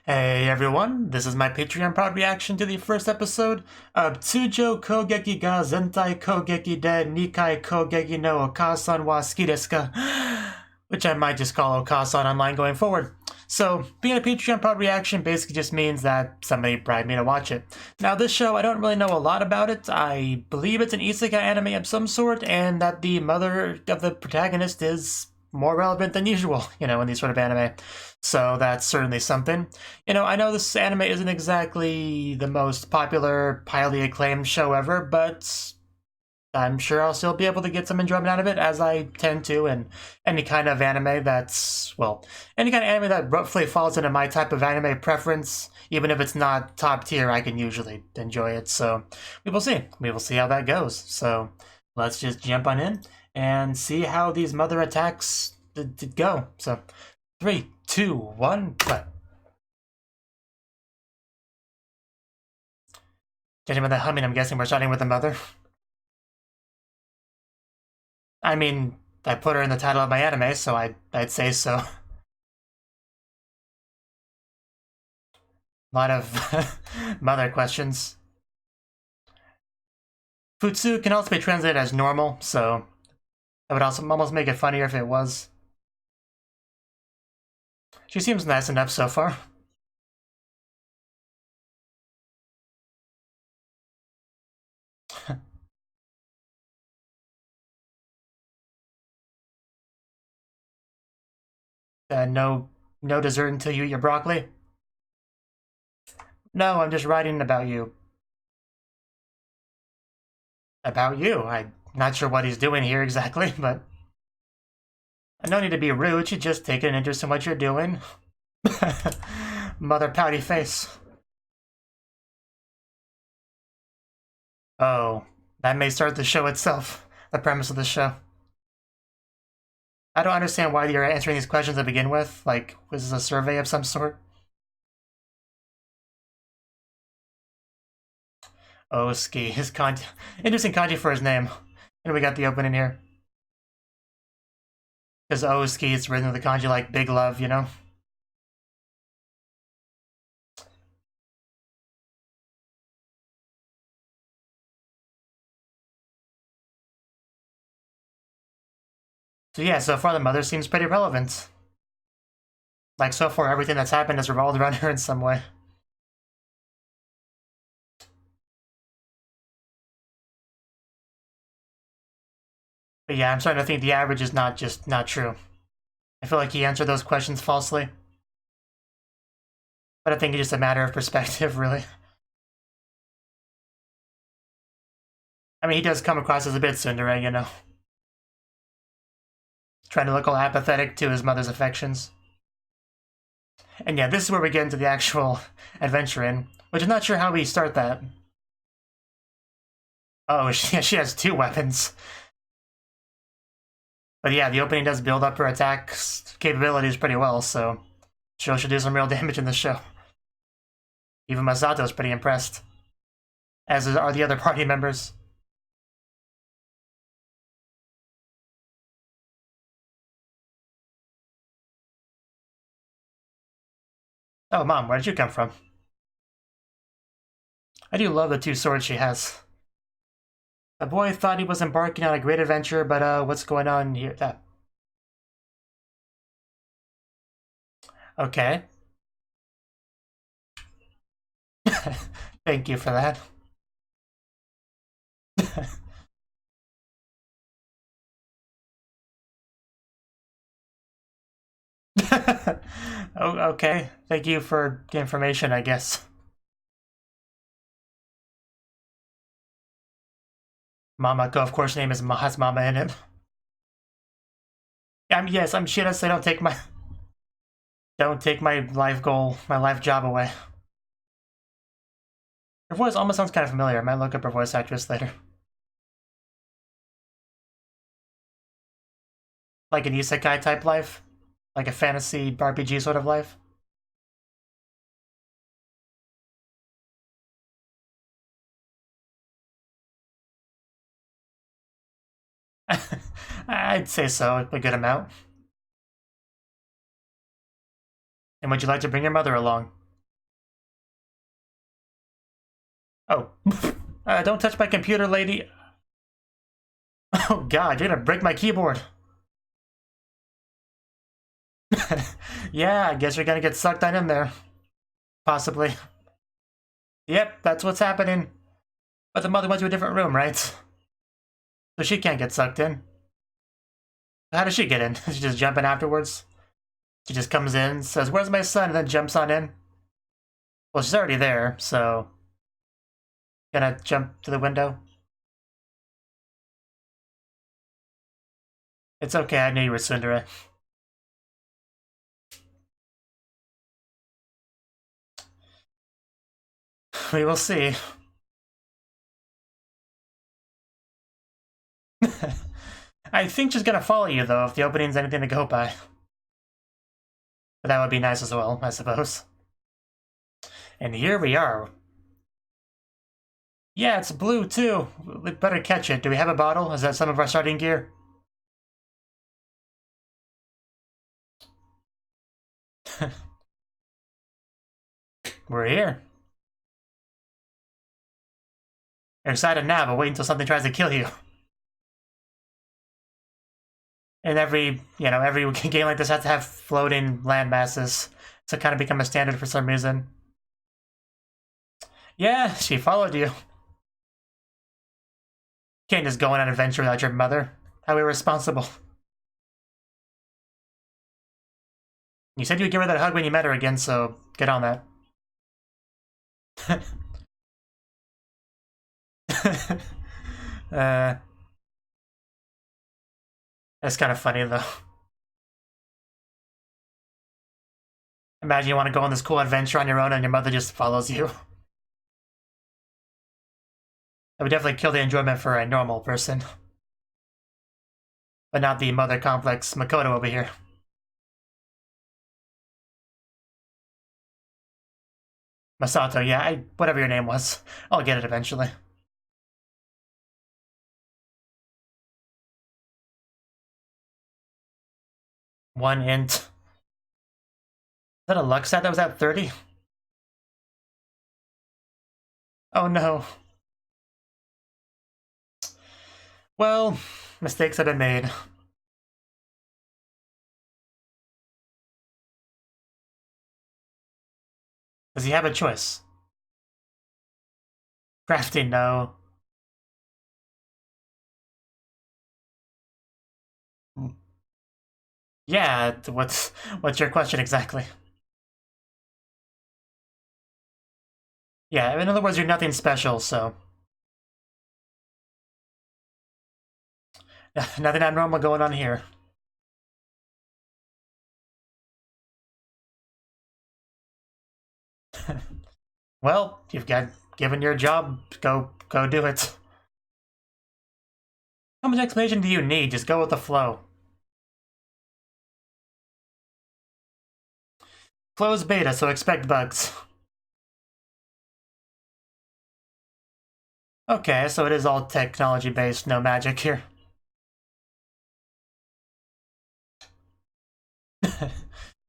Hey everyone, this is my Patreon proud reaction to the first episode of Tsujo Kogeki ga Zentai Kogeki de Nikai Kogeki no Okaasan wa Suki desu ka? Which I might just call Okaasan Online going forward. So, being a Patreon proud reaction basically just means that somebody bribed me to watch it. Now this show, I don't really know a lot about it. I believe it's an isekai anime of some sort, and that the mother of the protagonist is more relevant than usual, in these sort of anime. So that's certainly something. I know this anime isn't exactly the most popular, highly acclaimed show ever, but I'm sure I'll still be able to get some enjoyment out of it, as I tend to in any kind of anime that's, any kind of anime that roughly falls into my type of anime preference. Even if it's not top tier, I can usually enjoy it. So we will see. We will see how that goes. So let's just jump on in and see how these mother attacks go. So 3, 2, 1, play. Judging by the humming, I'm guessing we're starting with the mother. I mean, I put her in the title of my anime, so I'd say so. A lot of mother questions. Futsu can also be translated as normal, so that would also almost make it funnier if it was. She seems nice enough so far. No dessert until you eat your broccoli? No, I'm just writing about you. About you? I'm not sure what he's doing here exactly, but no need to be rude, you just take an interest in what you're doing. Mother pouty face. Oh, that may start the show itself, the premise of the show. I don't understand why you're answering these questions to begin with. Like, was this a survey of some sort? Oski, his kanji. Interesting kanji for his name. And we got the opening here. Because Oski is written with the kanji like big love, So yeah, so far the mother seems pretty relevant. Like, so far everything that's happened has revolved around her in some way. But yeah, I'm starting to think the average is not true. I feel like he answered those questions falsely. But I think it's just a matter of perspective, really. I mean, he does come across as a bit tsundere, Trying to look all apathetic to his mother's affections. And yeah, this is where we get into the actual adventure in, which I'm not sure how we start that. Oh, she has 2 weapons. But yeah, the opening does build up her attack capabilities pretty well, so she'll do some real damage in the show. Even Masato's pretty impressed, as are the other party members. Oh, Mom, where did you come from? I do love the 2 swords she has. The boy thought he was embarking on a great adventure, but what's going on here? Okay. Thank you for that. Oh, okay. Thank you for the information, I guess. Mamako, of course, name has Mama in it. Yes, I'm sure I don't take my life goal, my life job away. Her voice almost sounds kind of familiar. I might look up her voice actress later. Like an isekai type life? Like a fantasy RPG sort of life? I'd say so, a good amount. And would you like to bring your mother along? Oh. Don't touch my computer, lady. Oh god, you're gonna break my keyboard. Yeah, I guess you're gonna get sucked on in there. Possibly. Yep, that's what's happening. But the mother went to a different room, right? So she can't get sucked in. How does she get in? She just jump in afterwards? She just comes in, says, "Where's my son?" and then jumps on in? Well, she's already there, so... Gonna jump to the window? It's okay, I knew you were tsundere. We will see. I think she's gonna follow you, though, if the opening's anything to go by. But that would be nice as well, I suppose. And here we are. Yeah, it's blue, too. We'd better catch it. Do we have a bottle? Is that some of our starting gear? We're here. You're excited now, but wait until something tries to kill you. And every game like this has to have floating land masses. So it kind of become a standard for some reason. Yeah, she followed you. Can't just go on an adventure without your mother. How irresponsible. You said you'd give her that hug when you met her again, so get on that. That's kind of funny, though. Imagine you want to go on this cool adventure on your own and your mother just follows you. That would definitely kill the enjoyment for a normal person. But not the mother complex Makoto over here. Masato, yeah, whatever your name was. I'll get it eventually. One int. Is that a luck set that was at 30? Oh no. Well, mistakes have been made. Does he have a choice? Crafting, no. Yeah, what's your question exactly? Yeah, in other words, you're nothing special, so... Nothing abnormal going on here. Well, you've got given your job, go do it. How much explanation do you need? Just go with the flow. Flow's beta, so expect bugs. Okay, so it is all technology-based, no magic here.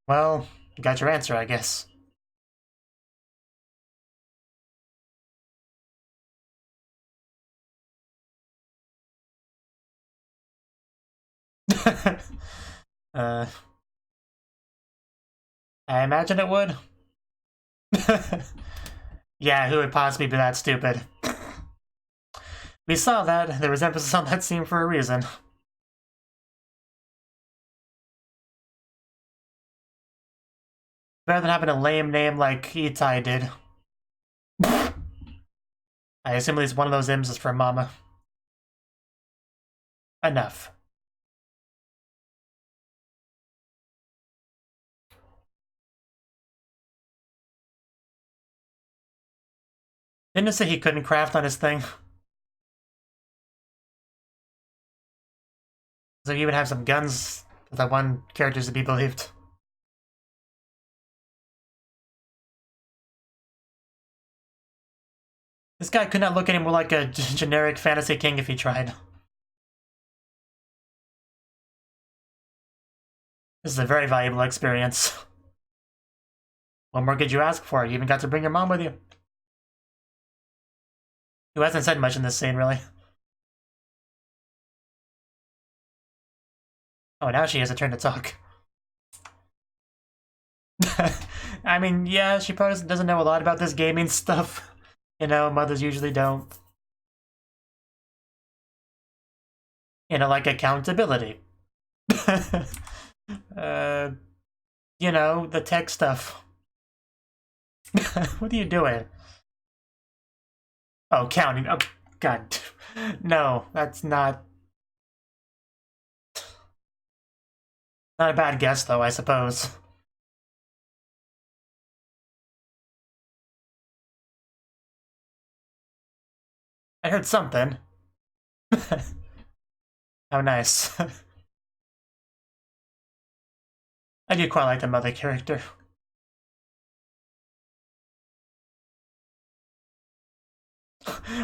Well, you got your answer, I guess. I imagine it would. Yeah, who would possibly be that stupid? We saw that. There was emphasis on that scene for a reason. Better than having a lame name like Itai did. I assume at least one of those M's is for Mama. Enough. Didn't it say he couldn't craft on his thing? So you even have some guns with that one character's to be believed. This guy could not look any more like a generic fantasy king if he tried. This is a very valuable experience. What more could you ask for? You even got to bring your mom with you. Who hasn't said much in this scene, really. Oh, now she has a turn to talk. I mean, yeah, she probably doesn't know a lot about this gaming stuff. You know, mothers usually don't. You know, like accountability. You know, the tech stuff. What are you doing? Oh, counting. Oh, God. No, that's not... Not a bad guess, though, I suppose. I heard something. How nice. I do quite like the mother character.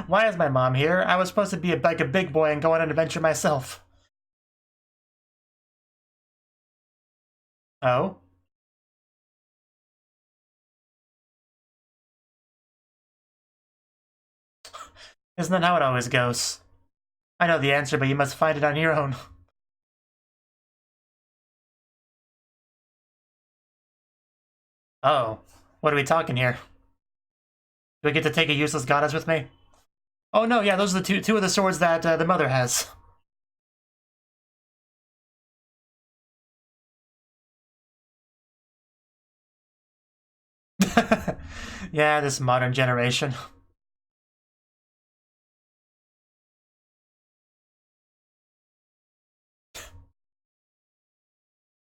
Why is my mom here? I was supposed to be like a big boy and go on an adventure myself. Oh? Isn't that how it always goes? I know the answer, but you must find it on your own. Oh, what are we talking here? Do I get to take a useless goddess with me? Oh no, yeah, those are the two of the swords that the mother has. Yeah, this modern generation.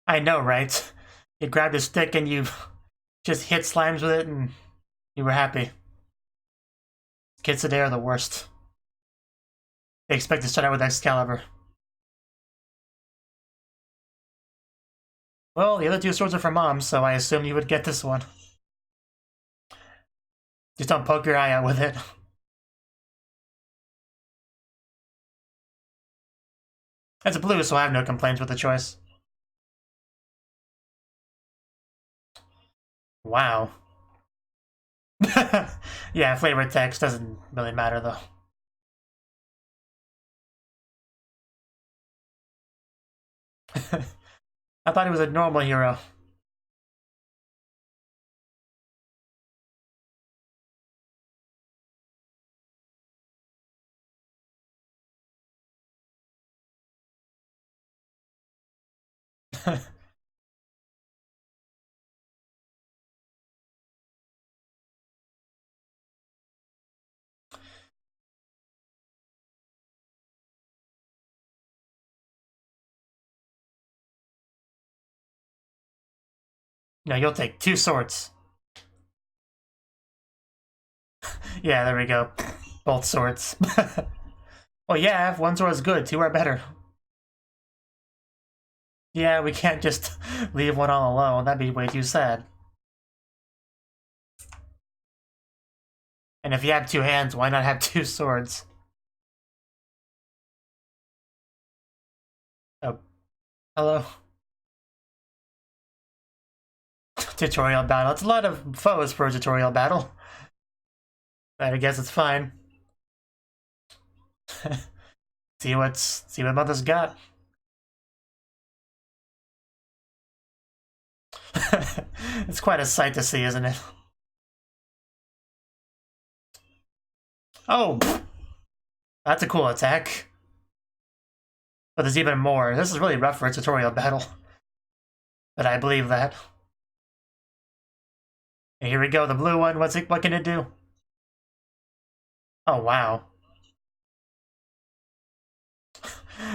I know, right? You grabbed a stick and you just hit slimes with it and you were happy. Kids today are the worst. They expect to start out with Excalibur. Well, the other two swords are for Mom, so I assumed you would get this one. Just don't poke your eye out with it. It's blue, so I have no complaints with the choice. Wow. Yeah, flavor text doesn't really matter, though. I thought he was a normal hero. No, you'll take 2 swords. Yeah, there we go. Both swords. Well, yeah, if 1 sword is good, 2 are better. Yeah, we can't just leave 1 all alone. That'd be way too sad. And if you have 2 hands, why not have 2 swords? Oh. Hello? Tutorial battle. It's a lot of foes for a tutorial battle. But I guess it's fine. see what Mother's got. It's quite a sight to see, isn't it? Oh! That's a cool attack. But there's even more. This is really rough for a tutorial battle. But I believe that. And here we go, the blue one. What can it do? Oh, wow.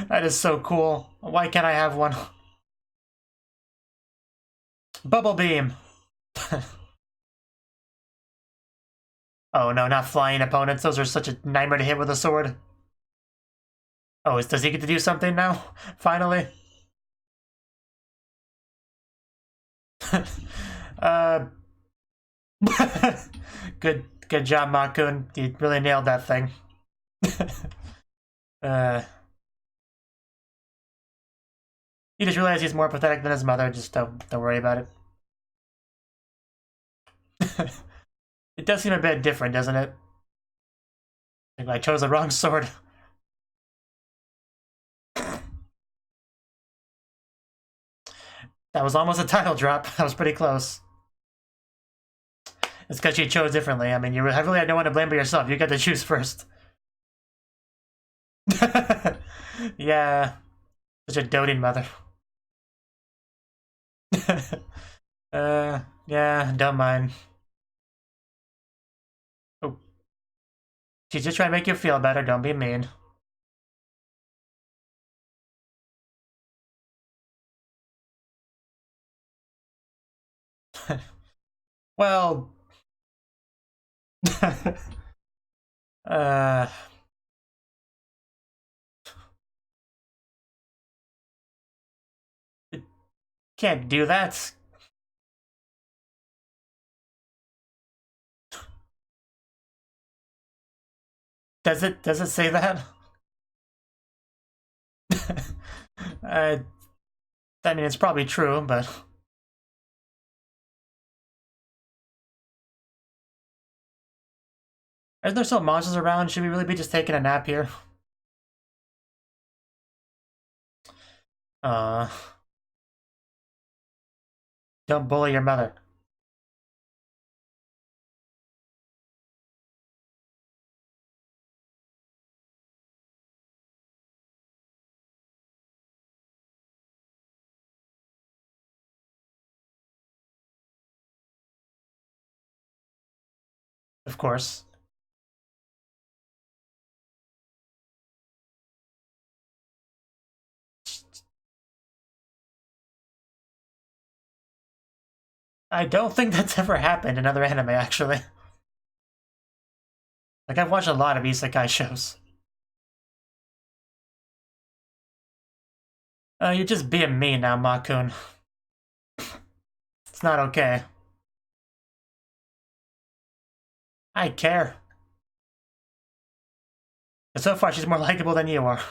That is so cool. Why can't I have one? Bubble beam! Oh no, not flying opponents. Those are such a nightmare to hit with a sword. Oh, does he get to do something now? Finally? Good job, Makun. You really nailed that thing. He just realized he's more pathetic than his mother. Just don't worry about it. It does seem a bit different, doesn't it? I chose the wrong sword. That was almost a title drop. That was pretty close. It's because you chose differently. I mean, you really had no one to blame but yourself. You got to choose first. Yeah. Such a doting mother. Yeah, don't mind. Oh. She's just trying to make you feel better, don't be mean. Well... Can't do that. Does it say that? I mean, it's probably true, but... Are there still monsters around? Should we really be just taking a nap here? Don't bully your mother. Of course. I don't think that's ever happened in other anime, actually. Like, I've watched a lot of isekai shows. You're just being mean now, Makun. It's not okay. I care. But so far, she's more likable than you are.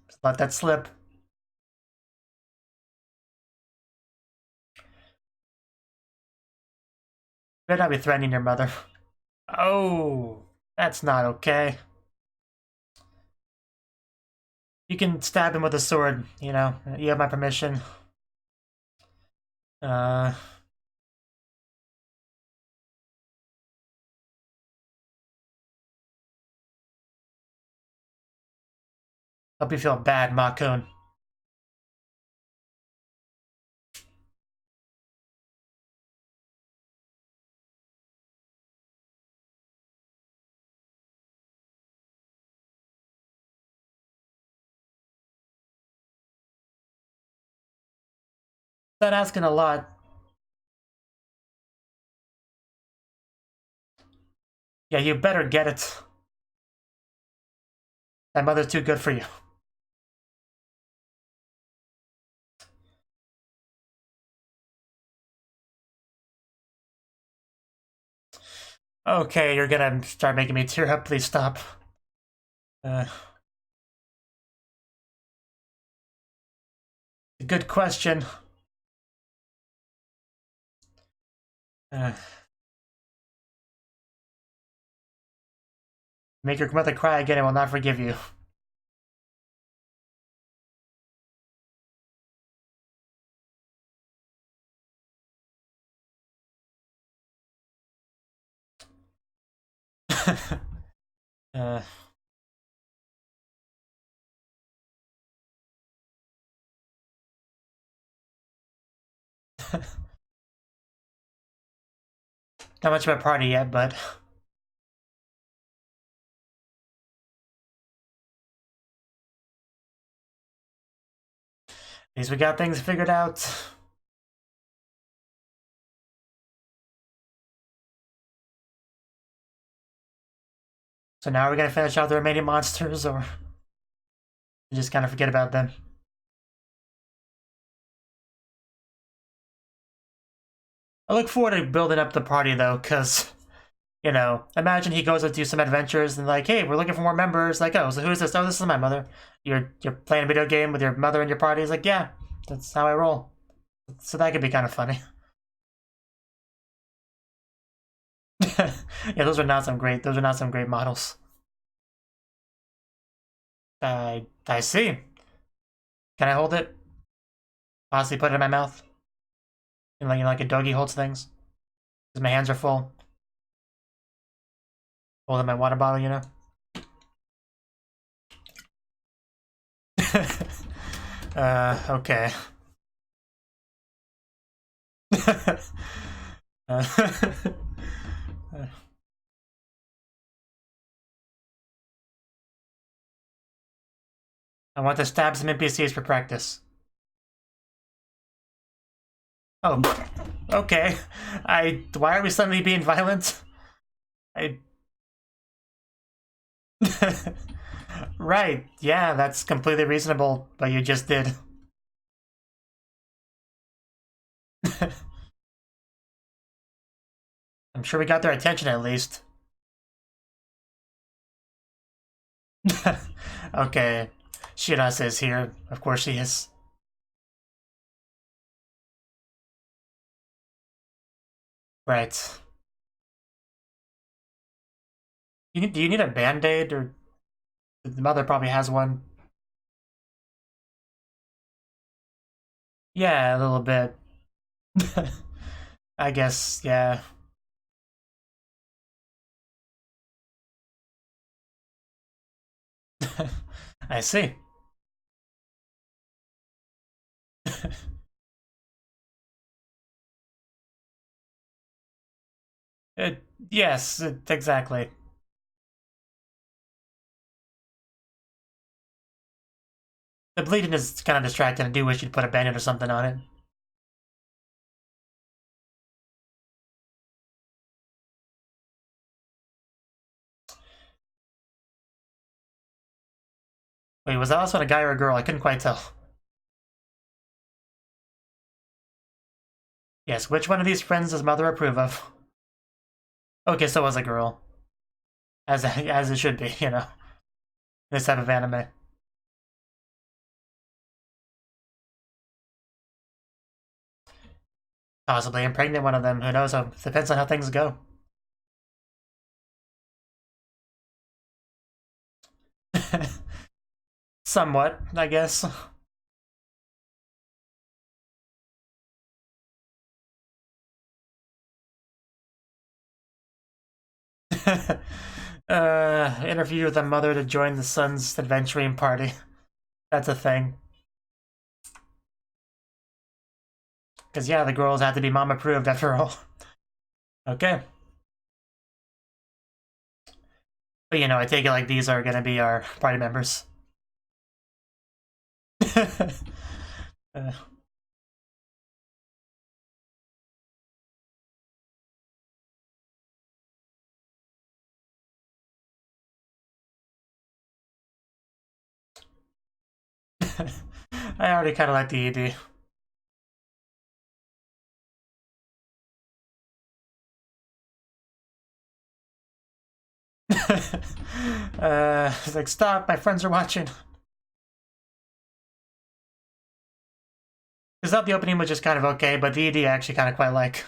Just let that slip. Better not be threatening your mother. Oh, that's not okay. You can stab him with a sword, you know. You have my permission. Hope you feel bad, Makun. Not asking a lot. Yeah, you better get it. That mother's too good for you. Okay, you're gonna start making me tear up. Please stop. Good question. Make your mother cry again and will not forgive you. Not much of a party yet, but... At least we got things figured out. So now we're gonna finish out the remaining monsters, or... just kind of forget about them. I look forward to building up the party, though, because... You know, imagine he goes to do some adventures and like, hey, we're looking for more members. Like, oh, so who is this? Oh, this is my mother. You're playing a video game with your mother in your party. He's like, yeah, that's how I roll. So that could be kind of funny. Yeah, those are not some great models. I see. Can I hold it? Possibly put it in my mouth? Like a doggy holds things? Because my hands are full. Holding my water bottle, you know? Okay. I want to stab some NPCs for practice. Oh, okay. Why are we suddenly being violent? Right, yeah, that's completely reasonable, but you just did. I'm sure we got their attention at least. Okay, Shirase is here. Of course she is. Right. Do you need a band-aid, or the mother probably has one? Yeah, a little bit. I guess, yeah. I see. Yes, exactly. The bleeding is kind of distracting. I do wish you'd put a bandage or something on it. Wait, was that also a guy or a girl? I couldn't quite tell. Yes, which one of these friends does mother approve of? Okay, so it was a girl. As it should be, you know. This type of anime. Possibly impregnate one of them. Who knows? Depends on how things go. Somewhat, I guess. Interview with the mother to join the son's adventuring party. That's a thing. Because, yeah, the girls have to be mom approved after all. Okay. But, you know, I take it like these are going to be our party members. I already kind of like the ED. It's like, stop, my friends are watching. Because that the opening was just kind of okay, but the ED I actually kind of quite like.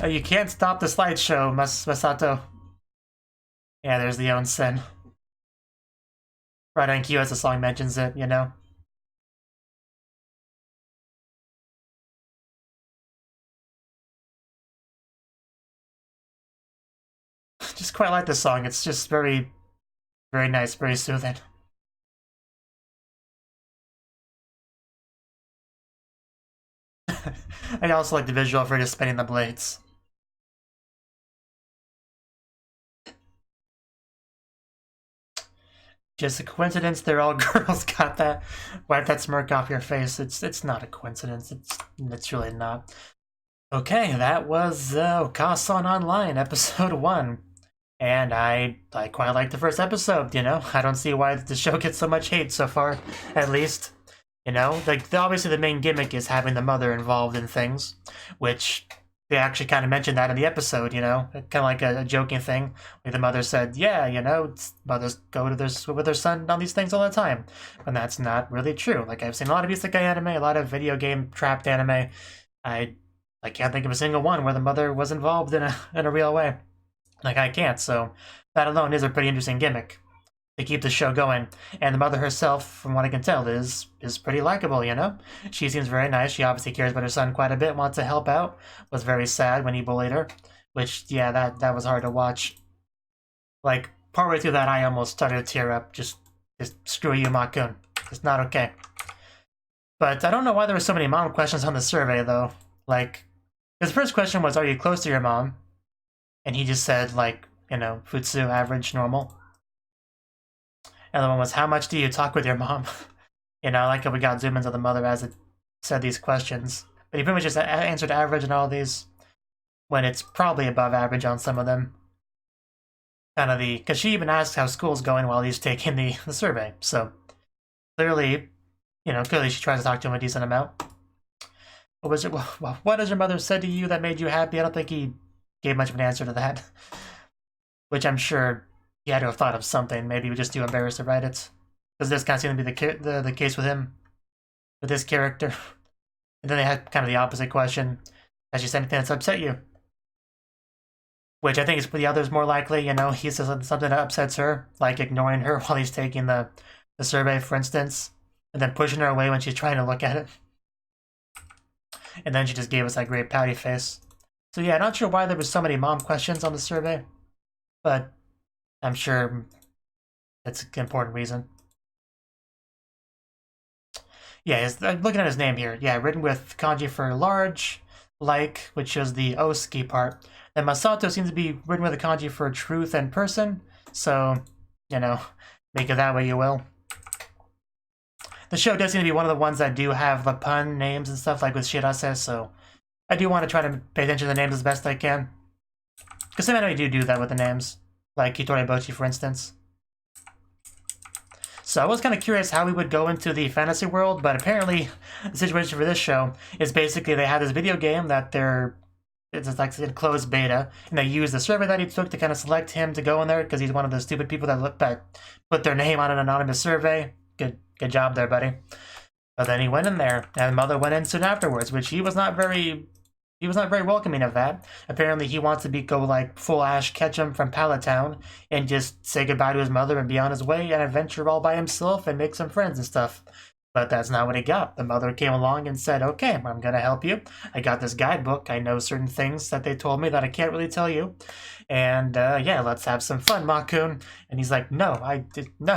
You can't stop the slideshow, Masato. Yeah, there's the onsen. Right on cue as the song mentions it, you know? Just quite like this song. It's just very, very nice, very soothing. I also like the visual for just spinning the blades. Just a coincidence they're all girls. Got that? Wipe that smirk off your face. It's not a coincidence. It's really not. Okay, that was Okaasan Online, episode 1. And I quite like the first episode, you know? I don't see why the show gets so much hate so far, at least. You know? Like, obviously the main gimmick is having the mother involved in things, which they actually kind of mentioned that in the episode, you know, kind of like a joking thing. Like the mother said, yeah, you know, mothers go to with their son on these things all the time. And that's not really true. Like, I've seen a lot of isekai anime, a lot of video game trapped anime. I can't think of a single one where the mother was involved in a real way. Like, I can't, so that alone is a pretty interesting gimmick to keep the show going. And the mother herself, from what I can tell, is pretty likable, you know? She seems very nice. She obviously cares about her son quite a bit, wants to help out. Was very sad when he bullied her, which, yeah, that was hard to watch. Like, partway through that, I almost started to tear up. Just screw you, Makun. It's not okay. But I don't know why there were so many mom questions on the survey, though. Like, his first question was, are you close to your mom? And he just said, like, you know, futsu, average, normal. And the one was, how much do you talk with your mom? You know, I like how we got zoom-ins of the mother as it said these questions. But he pretty much just answered average in all these, when it's probably above average on some of them. Kind of because she even asks how school's going while he's taking the survey. So, clearly, you know, clearly she tries to talk to him a decent amount. What has your mother said to you that made you happy? I don't think he gave much of an answer to that. Which I'm sure he had to have thought of something. Maybe he was just too embarrassed to write it. Because this kind of seemed to be the case with him. With this character. And then they had kind of the opposite question. Has she said anything that's upset you? Which I think is for the others more likely. You know, he says something that upsets her. Like ignoring her while he's taking the survey, for instance. And then pushing her away when she's trying to look at it. And then she just gave us that great pouty face. So yeah, not sure why there was so many mom questions on the survey. But I'm sure that's an important reason. Yeah, I'm looking at his name here. Yeah, written with kanji for large, like, which shows the oski part. Then Masato seems to be written with a kanji for truth and person. So, you know, make it that way you will. The show does seem to be one of the ones that do have the pun names and stuff, like with Shirase, so I do want to try to pay attention to the names as best I can. Because some anime do that with the names. Like Kitori for instance. So I was kind of curious how we would go into the fantasy world, but apparently the situation for this show is basically they have this video game that it's like a closed beta, and they use the survey that he took to kind of select him to go in there because he's one of the stupid people that put their name on an anonymous survey. Good job there, buddy. But then he went in there, and the mother went in soon afterwards, which he was not very welcoming of that. Apparently he wants to go like full Ash Ketchum from Pallet Town and just say goodbye to his mother and be on his way and adventure all by himself and make some friends and stuff. But that's not what he got. The mother came along and said, okay, I'm gonna help you. I got this guidebook. I know certain things that they told me that I can't really tell you. And yeah, let's have some fun, Makun. And he's like, no,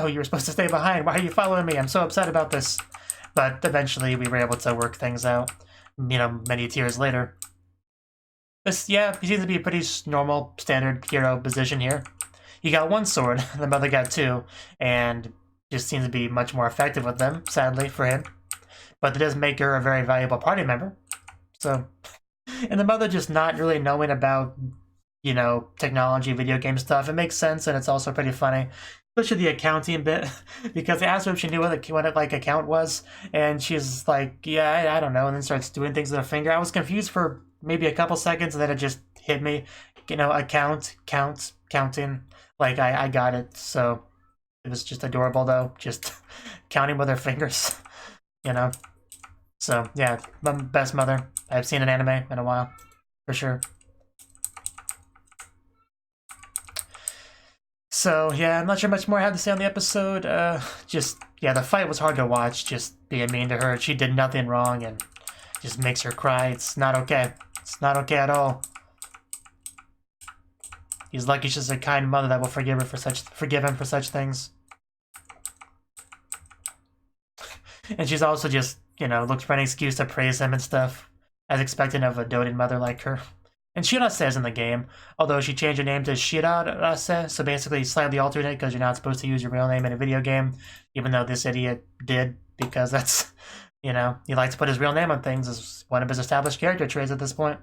you were supposed to stay behind. Why are you following me? I'm so upset about this. But eventually we were able to work things out, you know, many years later. Yeah, he seems to be a pretty normal, standard hero position here. He got one sword, the mother got two, and just seems to be much more effective with them, sadly, for him. But it does make her a very valuable party member. So, and the mother just not really knowing about, you know, technology, video game stuff, it makes sense, and it's also pretty funny. Especially the accounting bit, because they asked her if she knew what it like account was, and she's like, yeah, I don't know, and then starts doing things with her finger. I was confused for maybe a couple seconds, and then it just hit me, you know, counting, like I got it. So it was just adorable though, just counting with her fingers, you know. So yeah, the best mother I've seen in anime in a while, for sure. So yeah, I'm not sure much more I have to say on the episode. Just yeah, the fight was hard to watch, just being mean to her. She did nothing wrong and just makes her cry. It's not okay. It's not okay at all. He's lucky she's a kind mother that will forgive him for such things. And she's also just, you know, looks for an excuse to praise him and stuff, as expected of a doting mother like her. And Shirase is in the game, although she changed her name to Shirase, so basically slightly alternate because you're not supposed to use your real name in a video game, even though this idiot did, because that's, you know, he likes to put his real name on things as one of his established character traits at this point.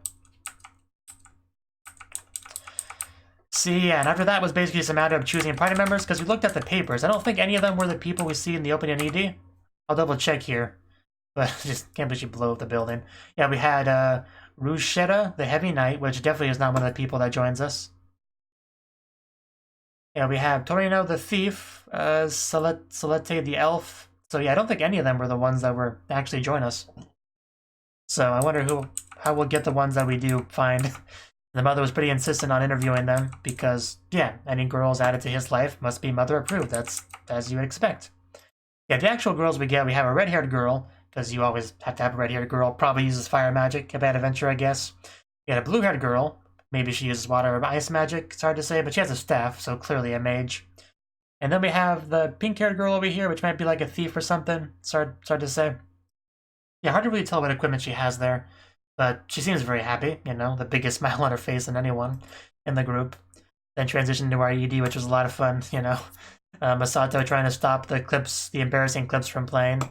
See, yeah, and after that was basically just a matter of choosing party members, because we looked at the papers. I don't think any of them were the people we see in the opening ED. I'll double check here, but I just can't believe she blew up the building. Yeah, we had Rusheta, the Heavy Knight, which definitely is not one of the people that joins us. Yeah, we have Torino the Thief, Solete the Elf. So yeah, I don't think any of them were the ones that were actually join us. So I wonder how we'll get the ones that we do find. The mother was pretty insistent on interviewing them because, yeah, any girls added to his life must be mother approved. That's as you would expect. Yeah, the actual girls we have a red-haired girl, because you always have to have a red-haired girl, probably uses fire magic, a bad adventure, I guess. We had a blue-haired girl, maybe she uses water or ice magic, it's hard to say, but she has a staff, so clearly a mage. And then we have the pink-haired girl over here, which might be like a thief or something, it's hard to say. Yeah, hard to really tell what equipment she has there, but she seems very happy, you know, the biggest smile on her face than anyone in the group. Then transitioned to our ED, which was a lot of fun, you know. Masato trying to stop the embarrassing clips from playing.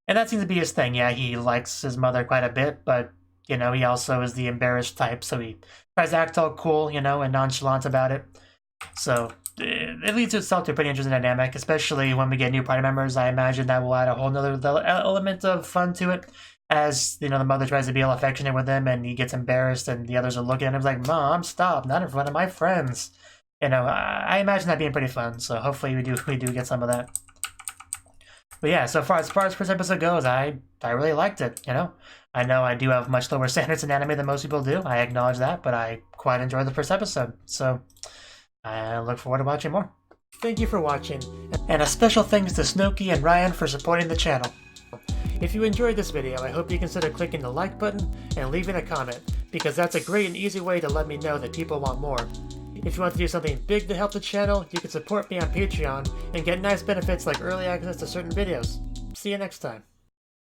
And that seems to be his thing. Yeah, he likes his mother quite a bit, but, you know, he also is the embarrassed type, so he tries to act all cool, you know, and nonchalant about it. So it leads itself to a pretty interesting dynamic, especially when we get new party members. I imagine that will add a whole nother element of fun to it, as, you know, the mother tries to be all affectionate with him, and he gets embarrassed, and the others are looking at him like, Mom, stop, not in front of my friends. You know, I imagine that being pretty fun, so hopefully we do get some of that. But yeah, so far as first episode goes, I really liked it, you know? I know I do have much lower standards in anime than most people do, I acknowledge that, but I quite enjoyed the first episode, so I look forward to watching more. Thank you for watching, and a special thanks to Cnouki and Ryan for supporting the channel. If you enjoyed this video, I hope you consider clicking the like button and leaving a comment, because that's a great and easy way to let me know that people want more. If you want to do something big to help the channel, you can support me on Patreon and get nice benefits like early access to certain videos. See you next time.